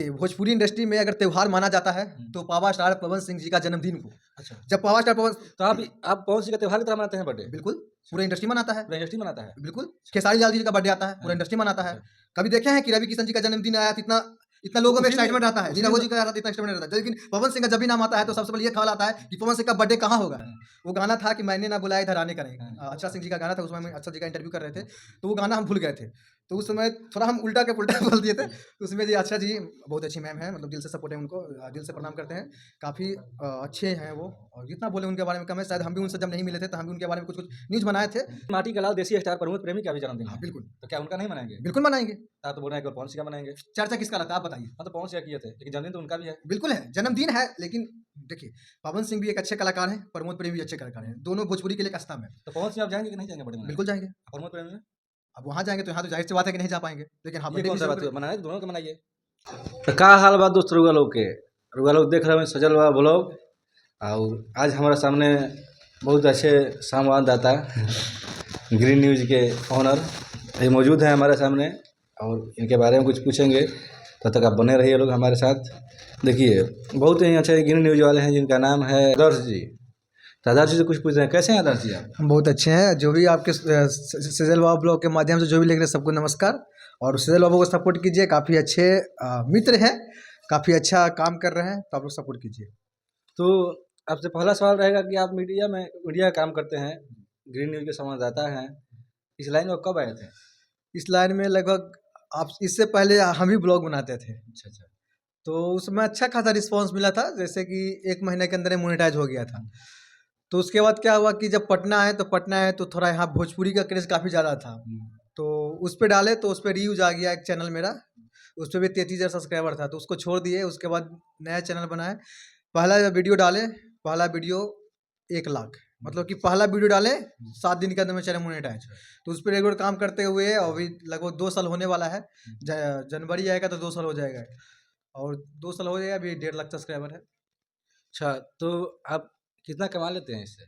Bhojpuri industry में अगर त्योहार माना जाता है तो पावर स्टार पवन सिंह जी का जन्मदिन को। अच्छा, जब पावर स्टार पवन तो आप पवन सिंह का त्योहार की तरह मनाते हैं बर्थडे? बिल्कुल पूरा इंडस्ट्री मनाता है। पूरा इंडस्ट्री मनाता है? बिल्कुल खेसारी लाल जी का बर्थडे आता है, पूरा हाँ, इंडस्ट्री मनाता है। अच्छा। कभी देखे हैं कि रवि किशन जी का जन्मदिन आया तो इतना इतना लोगों में उसी दिन एक्साइटमेंट रहता है, उसी नीरज दिन जी का आता है, इतना एक्साइटमेंट रहता है। लेकिन पवन सिंह का जब भी नाम आता है तो सबसे पहले ये ख्याल आता है कि पवन सिंह का बर्थडे कहाँ होगा। हाँ, वो गाना था कि मैंने ना बुलाया इधर आने का नहीं। हाँ, अक्षरा सिंह जी का गाना था, उसमें हम अक्षरा जी का इंटरव्यू कर रहे थे, तो वो गाना हम भूल गए थे। तो उस समय थोड़ा हम उल्टा के पुल्टा बोल दिए थे। तो उसमें जी अक्षरा जी बहुत अच्छी मैम है, मतलब दिल से सपोर्ट है उनको, दिल से प्रणाम करते हैं। काफ़ी अच्छे हैं वो, और जितना बोले उनके बारे में कम है। शायद हम भी उनसे जब नहीं मिले थे तो हम भी उनके बारे में कुछ-कुछ न्यूज़ बनाए थे। माटी के अलावा देसी स्टार प्रमोद प्रेमी का भी जन्मदिन हाँ, है। बिल्कुल। तो क्या उनका नहीं मनाएँगे? बिल्कुल मनाएँगे। आप तो बोल रहे हैं कि पवन सिंह का मनाएँगे। चर्चा किसका रहता है आप बताइए? हाँ, तो पवन सिंह का किए थे, लेकिन जन्मदिन तो उनका भी है। बिल्कुल है, जन्मदिन है, लेकिन देखिए पवन सिंह भी एक अच्छे कलाकार हैं, प्रमोद प्रेमी भी अच्छे कलाकार हैं। दोनों भोजपुरी के लिए एक स्तंभ है। तो पवन सिंह आप जाएँगे कि नहीं जाएँगे बर्थडे मनाने? बिल्कुल जाएँगे। प्रमोद प्रेमी में? अब वहाँ जाएँगे तो यहाँ तो ज़ाहिर-सी बात है कि नहीं जा पाएँगे। लेकिन हाँ, ये बर्थडे कौन भी सा ज़रूर बात हुआ? करेंगे। मनाए दोनों के मनाइए। तो का हाल बा दोस्त रउआ लोग के? रउआ लोग देख रहे हैं सजल बा ब्लॉग, और आज हमारे सामने बहुत अच्छे संवाददाता ग्रीन न्यूज़ के ऑनर ये मौजूद हैं हमारे सामने, और इनके बारे में कुछ पूछेंगे। तब तक आप बने रहिए लोग हमारे साथ। देखिए, बहुत ही अच्छे ग्रीन न्यूज़ वाले हैं जिनका नाम है आदर्श जी। तो आदर्श जी से कुछ पूछ रहे हैं, कैसे हैं आदर्श जी आप? हम बहुत अच्छे हैं, जो भी आपके सजल बाबू ब्लॉग के माध्यम से जो भी देख रहे हैं सबको नमस्कार। और सजल बाबू को सपोर्ट कीजिए, काफ़ी अच्छे मित्र हैं, काफ़ी अच्छा काम कर रहे हैं, तो आप लोग सपोर्ट कीजिए। तो आपसे पहला सवाल रहेगा कि आप मीडिया का काम करते हैं, ग्रीन न्यूज़ के संवाददाता हैं। इस लाइन में आप कब आए थे? इस लाइन में लगभग आप इससे पहले हम ही ब्लॉग बनाते थे। अच्छा, अच्छा। तो उसमें अच्छा खासा रिस्पॉन्स मिला था, जैसे कि 1 महीने के अंदर ही मोनेटाइज़ हो गया था। तो उसके बाद क्या हुआ कि जब पटना आए तो थोड़ा यहाँ भोजपुरी का क्रेज़ काफ़ी ज़्यादा था। तो उस पे डाले तो उस पे रीव्यूज़ आ गया एक चैनल मेरा, उस पे भी 33,000 सब्सक्राइबर था, तो उसको छोड़ दिए। उसके बाद नया चैनल बनाए। पहला वीडियो डाले, पहला वीडियो 1 लाख, मतलब कि पहला वीडियो डाले 7 दिन के अंदर में चैनल मोनेटाइज़। तो उस पे रेगुलर काम करते हुए अभी लगभग 2 साल होने वाला है। जनवरी आएगा तो 2 साल हो जाएगा, और 2 साल हो जाएगा, अभी 1.5 लाख सब्सक्राइबर है। अच्छा, तो आप कितना कमा लेते हैं इससे?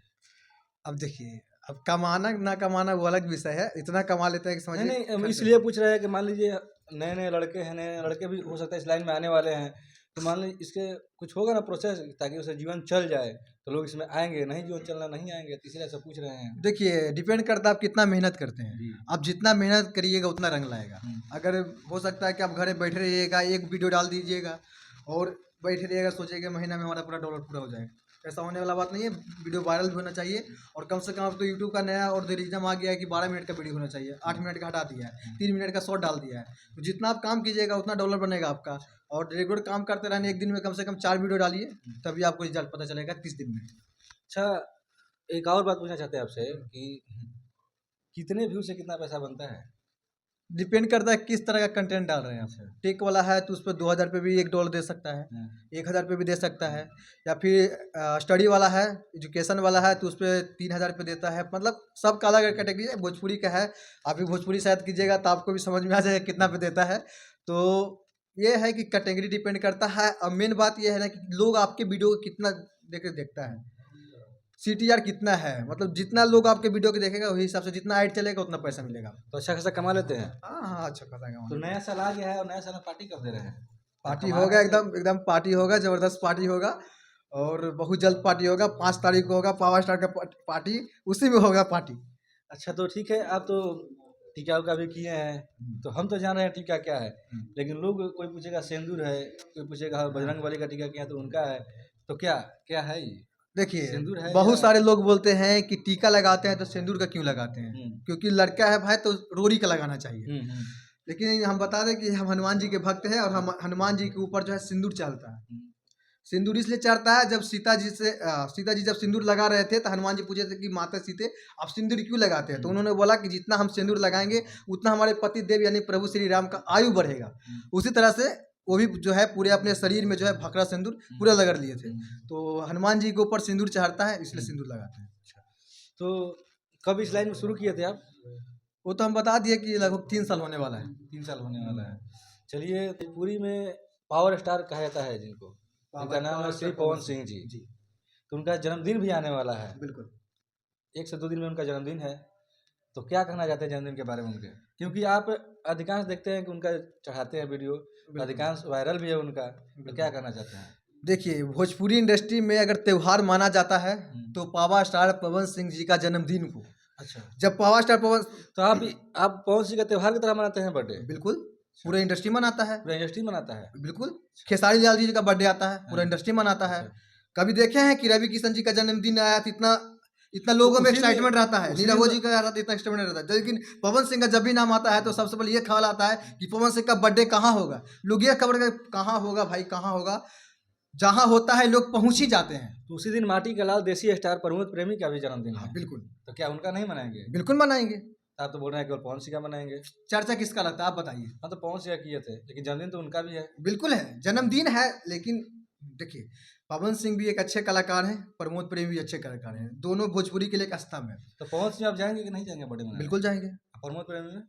अब देखिए, अब कमाना ना कमाना वो अलग विषय है, इतना कमा लेते हैं कि नहीं, समझिए नहीं, हम खर्च। इसलिए पूछ रहे हैं कि मान लीजिए नए-नए लड़के हैं, नए लड़के भी हो सकता है इस लाइन में आने वाले हैं। तो मान लीजिए इसके कुछ होगा ना प्रोसेस, ताकि उसे जीवन चल जाए, तो लोग इसमें आएँगे, नहीं जीवन चलना नहीं आएँगे, तो इसीलिए सब पूछ रहे हैं। देखिए, डिपेंड करता है आप कितना मेहनत करते हैं। जी। आप जितना मेहनत करिएगा उतना रंग लाएगा। हुँ। अगर हो सकता है कि आप घर में बैठे रहिएगा, एक वीडियो डाल दीजिएगा और बैठे रहिएगा, सोचिएगा महीना में हमारा पूरा डॉलर पूरा हो जाएगा। ऐसा होने वाला बात नहीं है। वीडियो वायरल भी होना चाहिए, और कम से कम अब तो यूट्यूब का नया और ऑर्गेनिज्म आ गया है कि 12 मिनट का वीडियो होना चाहिए, 8 मिनट का हटा दिया है, 3 मिनट का शॉर्ट डाल दिया है। तो जितना आप काम कीजिएगा उतना डॉलर बनेगा आपका। और रेगुलर काम करते रहने, एक दिन में कम से कम 4 वीडियो डालिए, तभी आपको रिजल्ट पता चलेगा 30 दिन में। अच्छा, एक और बात पूछना चाहते हैं आपसे कि कितने व्यू से कितना पैसा बनता है? डिपेंड करता है किस तरह का कंटेंट डाल रहे हैं आप। अच्छा। टेक वाला है तो उस पे 2000 पे भी $1 दे सकता है, हाँ। 1000 पे भी दे सकता है। या फिर स्टडी वाला है, एजुकेशन वाला है तो उस पे 3000 पे देता है। मतलब सबका अलग अलग कैटेगरी है। भोजपुरी का है, आप भी भोजपुरी शायद कीजिएगा तो आपको भी समझ में आ जाएगा कितना पे देता है। तो ये है कि कैटेगरी डिपेंड करता है, और मेन बात ये है ना कि लोग आपके वीडियो को कितना देखता है, CTR कितना है। मतलब जितना लोग आपके वीडियो को देखेगा वही हिसाब से जितना ऐड चलेगा उतना पैसा मिलेगा। तो अच्छा खासा कमा लेते हैं? हाँ हाँ, अच्छा खासा तो कमाना। नया साल आ गया है, और नया साल में पार्टी कब दे रहे हैं? पार्टी कमा होगा, रहे हैं तो एकदम एकदम पार्टी होगा, जबरदस्त पार्टी होगा, और बहुत जल्द पार्टी होगा। 5 तारीख को होगा पावर स्टार का पार्टी, उसी में होगा पार्टी। अच्छा, तो ठीक है, आप तो टीका-उका भी किए हैं, तो हम तो जान रहे हैं टीका क्या है। लेकिन लोग, कोई पूछेगा सिंदूर है, कोई पूछेगा बजरंगबली का टीका किया तो उनका है। तो क्या है ये? देखिए, सिंदूर है बहुत या सारे लोग बोलते हैं कि टीका लगाते हैं तो सिंदूर का क्यों लगाते हैं, हुँ। क्योंकि लड़का है भाई तो रोरी का लगाना चाहिए। हुँ, हुँ, लेकिन हम बता दें कि हम हनुमान जी के भक्त हैं, और हम हनुमान जी के ऊपर जो है सिंदूर चलता है। हुँ। सिंदूर इसलिए चढ़ता है, जब सीता जी जब सिंदूर लगा रहे थे तो हनुमान जी पूछे थे कि माता सीते आप सिंदूर क्यों लगाते हैं, तो उन्होंने बोला कि जितना हम सिंदूर लगाएंगे उतना हमारे पति देव यानी प्रभु श्री राम का आयु बढ़ेगा। उसी तरह से वो भी जो है पूरे अपने शरीर में जो है भखरा सिंदूर पूरा लगा लिए थे। तो हनुमान जी के ऊपर सिंदूर चढ़ता है, इसलिए सिंदूर लगाते हैं। तो कब इस लाइन में शुरू किए थे आप? वो तो हम बता दिए कि लगभग 3 साल होने वाला है। 3 साल होने वाला है। चलिए, भोजपुरी में पावर स्टार कहा जाता है जिनको, जिनका नाम है श्री पवन सिंह जी। जी, तो उनका जन्मदिन भी आने वाला है। बिल्कुल। 1 से 2 दिन में उनका जन्मदिन है। तो क्या कहना चाहते हैं जन्मदिन के बारे में उनके? क्योंकि आप अधिकांश देखते हैं कि उनका चढ़ाते हैं वीडियो, अधिकांश वायरल भी है उनका, तो क्या कहना चाहते हैं? देखिए, भोजपुरी इंडस्ट्री में अगर त्योहार माना जाता है तो पावर स्टार पवन सिंह जी का जन्मदिन को, अच्छा, जब पावर स्टार पवन, तो आप पवन सिंह का त्योहार की तरह मनाते हैं बर्थडे? बिल्कुल पूरा इंडस्ट्री मनाता है, पूरा इंडस्ट्री मनाता है? बिल्कुल। खेसारी लाल जी का बर्थडे आता है, पूरा इंडस्ट्री मनाता है। कभी देखे हैं कि रवि किशन जी का जन्मदिन आया तो इतना इतना लोगों में उसी दिन- एक्साइटमेंट रहता है, उसी नीरव दिन जी का रहता है, इतना एक्साइटमेंट रहता है। लेकिन पवन सिंह का जब भी नाम आता है तो सबसे पहले ये ख्याल आता है कि पवन सिंह का बर्थडे कहाँ होगा। लोग ये खबर कहाँ होगा भाई, कहाँ होगा, जहाँ होता है लोग पहुंच ही जाते हैं। तो उसी दिन माटी का लाल देसी स्टार प्रमोद प्रेमी का भी जन्मदिन हाँ है, बिल्कुल, तो क्या उनका नहीं मनाएंगे? बिल्कुल मनाएंगे। आप तो बोल रहे हैं केवल पवन सिंह का मनाएंगे। चर्चा किसका लगता है आप बताइए? हाँ, तो पवन सिंह का किए थे, लेकिन जन्मदिन तो उनका भी है। बिल्कुल है, जन्मदिन है, लेकिन देखिए पवन सिंह भी एक अच्छे कलाकार हैं, प्रमोद प्रेमी भी अच्छे कलाकार हैं, दोनों भोजपुरी के लिए एक स्तंभ है। तो पवन सिंह आप जाएंगे कि नहीं जाएंगे बर्थडे मनाने? बिल्कुल जाएंगे। प्रमोद प्रेमी में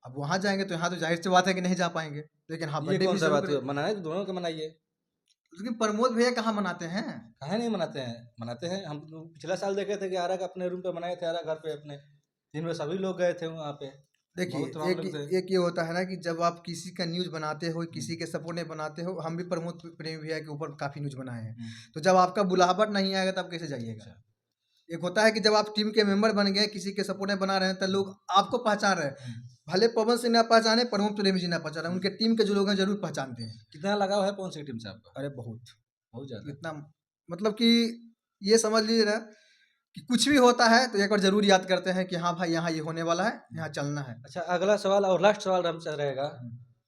अब वहाँ जाएंगे तो यहाँ तो जाहिर सी बात है कि नहीं जा पाएंगे, लेकिन हाँ ये बर्थडे कौन भी सा जरूर बात हुई? करेंगे। मनाए तो दोनों का मनाइए। लेकिन प्रमोद भैया कहाँ मनाते हैं? काहे नहीं मनाते हैं? मनाते हैं। हम तो पिछला साल देखे थे कि आरा का अपने रूम पे मनाए थे, आरा घर पे अपने, जिनमें सभी लोग गए थे वहाँ पे। देखिए बहुत तमाम लोग थे। एक ये होता है ना कि जब आप किसी का न्यूज़ बनाते हो, किसी के सपोर्ट में बनाते हो, हम भी प्रमोद प्रेमी भैया के ऊपर काफ़ी न्यूज़ बनाए हैं, तो जब आपका बुलाहट नहीं आएगा तब कैसे जाइएगा? एक होता है कि जब आप टीम के मेंबर बन गए, किसी के सपोर्ट में बना रहे हैं, तो लोग आपको पहचान रहे हैं। भले पवन सिंह ना पहचाने, प्रमोद प्रेमी जी ना पहचाने, उनके टीम के जो लोग हैं जरूर पहचानते हैं। कितना लगाव है पवन सिंह टीम से आपका? अरे बहुत, बहुत ज्यादा। इतना मतलब कि ये समझ लीजिए ना कि कुछ भी होता है तो एक बार जरूर याद करते हैं कि हाँ भाई यहाँ ये होने वाला है, यहाँ चलना है। अच्छा, अगला सवाल और लास्ट सवाल हमसे रहेगा,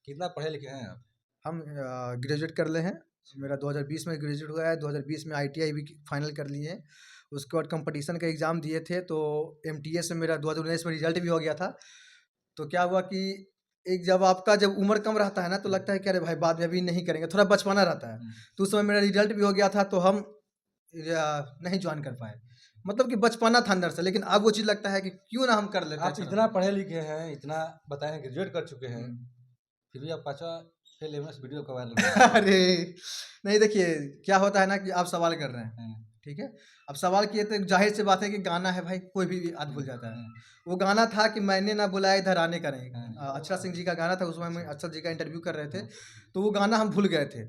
कितना पढ़े लिखे हैं आप? हम ग्रेजुएट कर ले हैं, मेरा 2020 में ग्रेजुएट हुआ है, 2020 में ITI भी फाइनल कर लिए हैं। उसके बाद कंपटीशन का एग्ज़ाम दिए थे, तो MTS में मेरा 2019 में रिजल्ट भी हो गया था। तो क्या हुआ कि एक जब उम्र कम रहता है ना तो लगता है कि अरे भाई बाद में अभी नहीं करेंगे, थोड़ा बचपना रहता है। तो उस समय मेरा रिजल्ट भी हो गया था, तो हम नहीं ज्वाइन कर पाए, मतलब कि बचपना था अंदर से। लेकिन अब वो चीज़ लगता है कि क्यों ना हम कर लेते हैं। आप इतना पढ़े लिखे हैं, इतना बताए हैं, ग्रेजुएट कर चुके हैं, फिर भी आप 5वां फेल एमएस वीडियो का वायरल कर रहे हैं। अरे नहीं, देखिए क्या होता है ना कि आप सवाल कर रहे हैं, ठीक है, अब सवाल किए तो जाहिर सी बात है कि गाना है भाई, कोई भी आज भूल जाता है। वो गाना था कि मैंने ना बुलाया इधर आने का नहीं, अक्षरा सिंह जी का गाना था। उस समय में अक्षर जी का इंटरव्यू कर रहे थे, तो वो गाना हम भूल गए थे।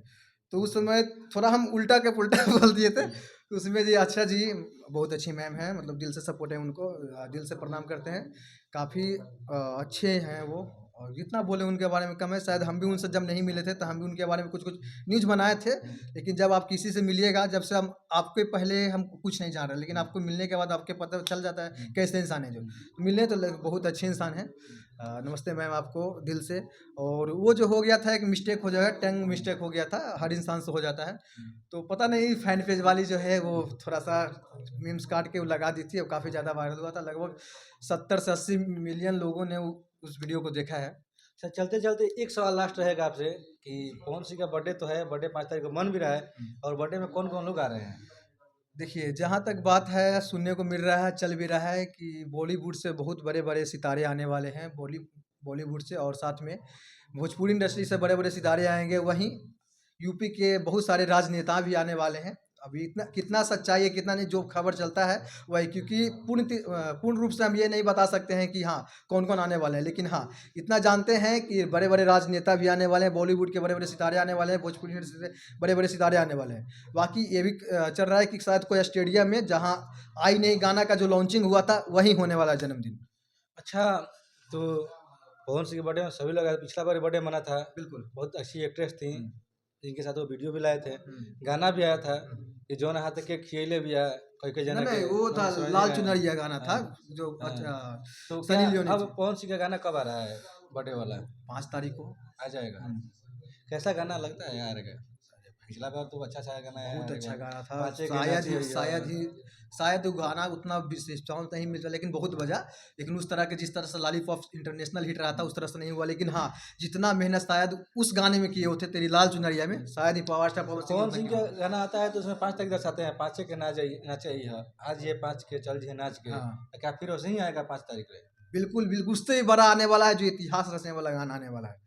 तो उस समय थोड़ा हम उल्टा के पुल्टा बोल दिए थे। तो उसमें जी अक्षरा जी बहुत अच्छी मैम है, मतलब दिल से सपोर्ट है उनको, दिल से प्रणाम करते हैं। काफ़ी अच्छे हैं वो, और जितना बोले उनके बारे में कम है। शायद हम भी उनसे जब नहीं मिले थे तो हम भी उनके बारे में कुछ कुछ न्यूज़ बनाए थे। लेकिन जब आप किसी से मिलिएगा, जब से हम आपके पहले हम कुछ नहीं जान रहे, लेकिन आपको मिलने के बाद आपके पता चल जाता है कैसे इंसान है। जो मिलने तो बहुत अच्छे इंसान हैं। नमस्ते मैम आपको दिल से। और वो जो हो गया था एक मिस्टेक हो जाएगा, टंग मिस्टेक हो गया था, हर इंसान से हो जाता है। तो पता नहीं फैन पेज वाली जो है वो थोड़ा सा मीम्स काट के वो लगा दी थी, और काफ़ी ज़्यादा वायरल हुआ था। लगभग 70 से 80 मिलियन लोगों ने उस वीडियो को देखा है। अच्छा, चलते चलते एक सवाल लास्ट रहेगा आपसे कि पवन सिंह का बर्थडे तो है, बर्थडे 5 तारीख को मन भी रहा है, और बर्थडे में कौन कौन लोग आ रहे हैं? देखिए जहाँ तक बात है, सुनने को मिल रहा है, चल भी रहा है कि बॉलीवुड से बहुत बड़े बड़े सितारे आने वाले हैं, बॉलीवुड से, और साथ में भोजपुरी इंडस्ट्री से बड़े बड़े सितारे आएंगे। वहीं यूपी के बहुत सारे राजनेता भी आने वाले हैं। अभी इतना कितना सच्चाई है कितना नहीं, जो खबर चलता है वही, क्योंकि पूर्ण रूप से हम ये नहीं बता सकते हैं कि हाँ कौन कौन आने वाले हैं। लेकिन हाँ इतना जानते हैं कि बड़े बड़े राजनेता भी आने वाले हैं, बॉलीवुड के बड़े बड़े सितारे आने वाले हैं, भोजपुरी इंडस्ट्री से बड़े बड़े सितारे आने वाले हैं। बाकी ये भी चल रहा है कि शायद कोई स्टेडियम में, जहाँ आई नहीं गाना का जो लॉन्चिंग हुआ था, वहीं होने वाला है जन्मदिन। अच्छा, तो पवन सिंह के बर्थडे में सभी लोग आए। पिछला बार बर्थडे मना था, बिल्कुल। बहुत अच्छी एक्ट्रेस थी, जिनके साथ वो वीडियो भी लाए थे, गाना भी आया था कि जौन हाथ के खियले भी आया कई जना नहीं के, वो था समझ लाल गए। चुनरिया गाना था, हाँ, जो हाँ। तो सनी क्या लियोनी अब जी। पवन सिंह का गाना कब आ रहा है बर्थडे वाला? 5 तारीख को आ जाएगा। कैसा गाना लगता है यार? पिछला बार तो अच्छा गाना है बहुत यार, अच्छा गाना था। पाँचे के शायद नाचे ही भैया। शायद वो गाना उतना रिस्पॉन्स नहीं मिलता, लेकिन बहुत बजा। लेकिन उस तरह के जिस तरह से लॉलीपॉप इंटरनेशनल हिट रहा था उस तरह से नहीं हुआ। लेकिन हाँ जितना मेहनत शायद उस गाने में किए होते तेरी लाल चुनरिया में, शायद ही पावर स्टार पवन पवन सिंह सिंह का गाना आता है तो उसमें 5 तक दर्शाते हैं, 5 के नाचे ही है, आज ये 5 के चल जे नाच के। हाँ। क्या फिर वैसे ही आएगा 5 तारीख को? बिल्कुल बिल्कुल, उससे भी बड़ा आने वाला है, जो इतिहास रचने वाला गाना आने वाला है।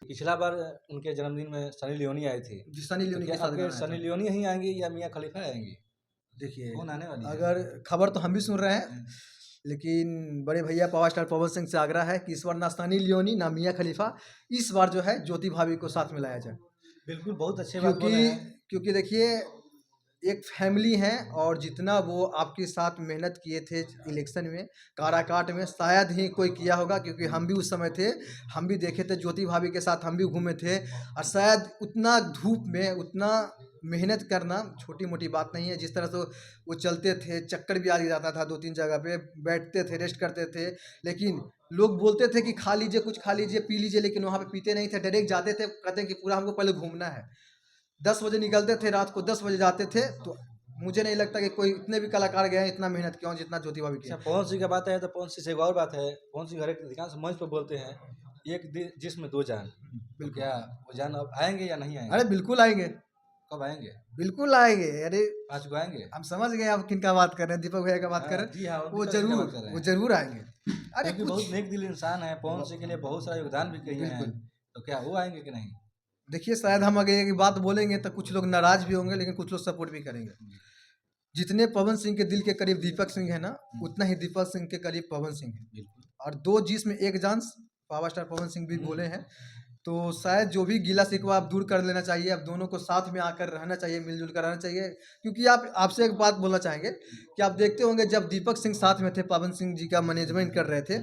पिछला बार उनके जन्मदिन में सनी लियोनी आई थी, जी सनी तो लियोनी क्या के साथ आपके गाना सनी है। लियोनी ही आएंगी या मियाँ खलीफा आएंगी? देखिए कौन आने वाली है? अगर खबर तो हम भी सुन रहे हैं, लेकिन बड़े भैया पावर स्टार पवन सिंह से आग्रह है कि इस बार ना सनी लियोनी ना मियाँ खलीफा, इस बार जो है ज्योति भाभी को साथ में लाया जाए। बिल्कुल, बहुत अच्छी बात बोले क्योंकि हैं। क्योंकि देखिए, एक फैमिली है और जितना वो आपके साथ मेहनत किए थे इलेक्शन में, काराकाट में, शायद ही कोई किया होगा, क्योंकि हम भी उस समय थे, हम भी देखे थे ज्योति भाभी के साथ, हम भी घूमे थे। और शायद उतना धूप में उतना मेहनत करना छोटी मोटी बात नहीं है। जिस तरह से वो चलते थे, चक्कर भी आ जाता था, 2-3 जगह पे बैठते थे, रेस्ट करते थे, लेकिन लोग बोलते थे कि खा लीजिए, कुछ खा लीजिए, पी लीजिए, लेकिन वहाँ पे पीते नहीं थे, डायरेक्ट जाते थे, कहते हैं कि पूरा हमको पहले घूमना है। 10 बजे निकलते थे, रात को 10 बजे जाते थे। तो मुझे नहीं लगता कि कोई इतने भी कलाकार गए हैं इतना मेहनत किया हो जितना ज्योति भाभी अच्छा, की। पवन सिंह की बात है तो पवन सिंह से एक और बात है। पवन सिंह हर एक अधिकांश मंच पर बोलते हैं, एक जिस्म दो जान। तो बिल्कुल। क्या वो जान अब आएंगे या नहीं आएंगे? अरे बिल्कुल आएंगे, कब आएंगे? बिल्कुल आएंगे। अरे 5 को आएंगे? हम समझ गए आप किनका बात कर रहे हैं, दीपक भैया का बात कर हाँ, रहे जी हाँ, हैं। उनकी वो तरफ से क्या बात जरूर कर रहे वो हैं? जरूर आएंगे। अरे क्योंकि कुछ बहुत नेक दिल इंसान है, पवन सिंह के लिए बहुत सारा योगदान भी किए हैं। बिल्कुल। तो क्या वो आएंगे कि नहीं? देखिए, शायद हम अगर एक बात बोलेंगे तो कुछ लोग नाराज भी होंगे, लेकिन कुछ लोग सपोर्ट भी करेंगे। जितने पवन सिंह के दिल के करीब दीपक सिंह है ना, उतना ही दीपक सिंह के करीब पवन सिंह है। बिल्कुल। और 2 जिस्म एक जान, पावर स्टार पवन सिंह भी बोले हैं। तो शायद जो भी गिला शिकवा आप दूर कर लेना चाहिए, अब दोनों को साथ में आकर रहना चाहिए, मिलजुल कर रहना चाहिए। क्योंकि आप आपसे एक बात बोलना चाहेंगे कि आप देखते होंगे जब दीपक सिंह साथ में थे, पवन सिंह जी का मैनेजमेंट कर रहे थे,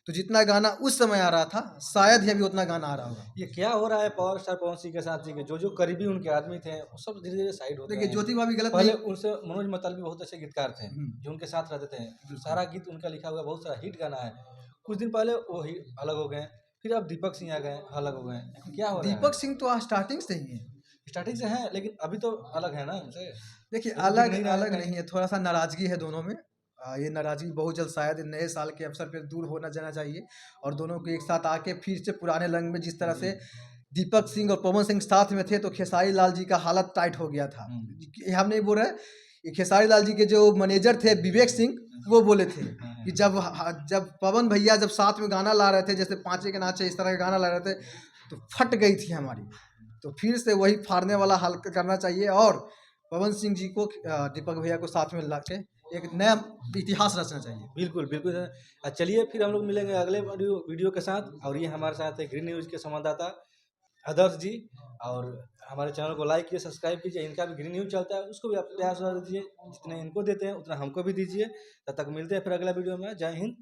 तो जितना गाना उस समय आ रहा था, शायद ही अभी उतना गाना आ रहा होगा। ये क्या हो रहा है पावर स्टार पवन सिंह के साथ जी के जो करीबी उनके आदमी थे वो सब धीरे धीरे साइड होते देखिए, हैं। ज्योति भाभी गलत पहले नहीं। उनसे मनोज मतलबी बहुत अच्छे गीतकार थे जो उनके साथ रहते थे, सारा गीत उनका लिखा हुआ बहुत सारा हिट गाना है। कुछ दिन पहले वो ही अलग हो गए, फिर अब दीपक सिंह आ गए, अलग हो गए। क्या हो रहा है? दीपक सिंह तो स्टार्टिंग से ही है। स्टार्टिंग से है लेकिन अभी तो अलग है ना उनसे। देखिए, वो तो दिख अलग नहीं रहा है अलग कहीं। नहीं है, थोड़ा सा नाराजगी है दोनों में। ये नाराजगी बहुत जल्द शायद नए साल के अवसर पे दूर होना जाना चाहिए, और दोनों को एक साथ आके फिर से पुराने रंग में, जिस तरह से दीपक सिंह और पवन सिंह साथ में थे, तो खेसारी लाल जी का हालत टाइट हो गया था। ये हम नहीं बोल रहे, ये खेसारी लाल जी के जो मैनेजर थे विवेक सिंह, वो बोले थे कि जब पवन भैया जब साथ में गाना ला रहे थे, जैसे पांचे के नाचे इस तरह का गाना ला रहे थे, तो फट गई थी हमारी। तो फिर से वही फाड़ने वाला हाल करना चाहिए, और पवन सिंह जी को दीपक भैया को साथ में ला के एक नया इतिहास रचना चाहिए। बिल्कुल बिल्कुल सर। चलिए फिर हम लोग मिलेंगे अगले वीडियो के साथ। और ये हमारे साथ है ग्रीन न्यूज़ के संवाददाता आदर्श जी। और हमारे चैनल को लाइक कीजिए, सब्सक्राइब कीजिए। इनका भी ग्रीन न्यूज़ चलता है, उसको भी आप प्यार से दीजिए, जितने इनको देते हैं उतना हमको भी दीजिए। तब तक मिलते हैं फिर अगला वीडियो में। जय हिंद।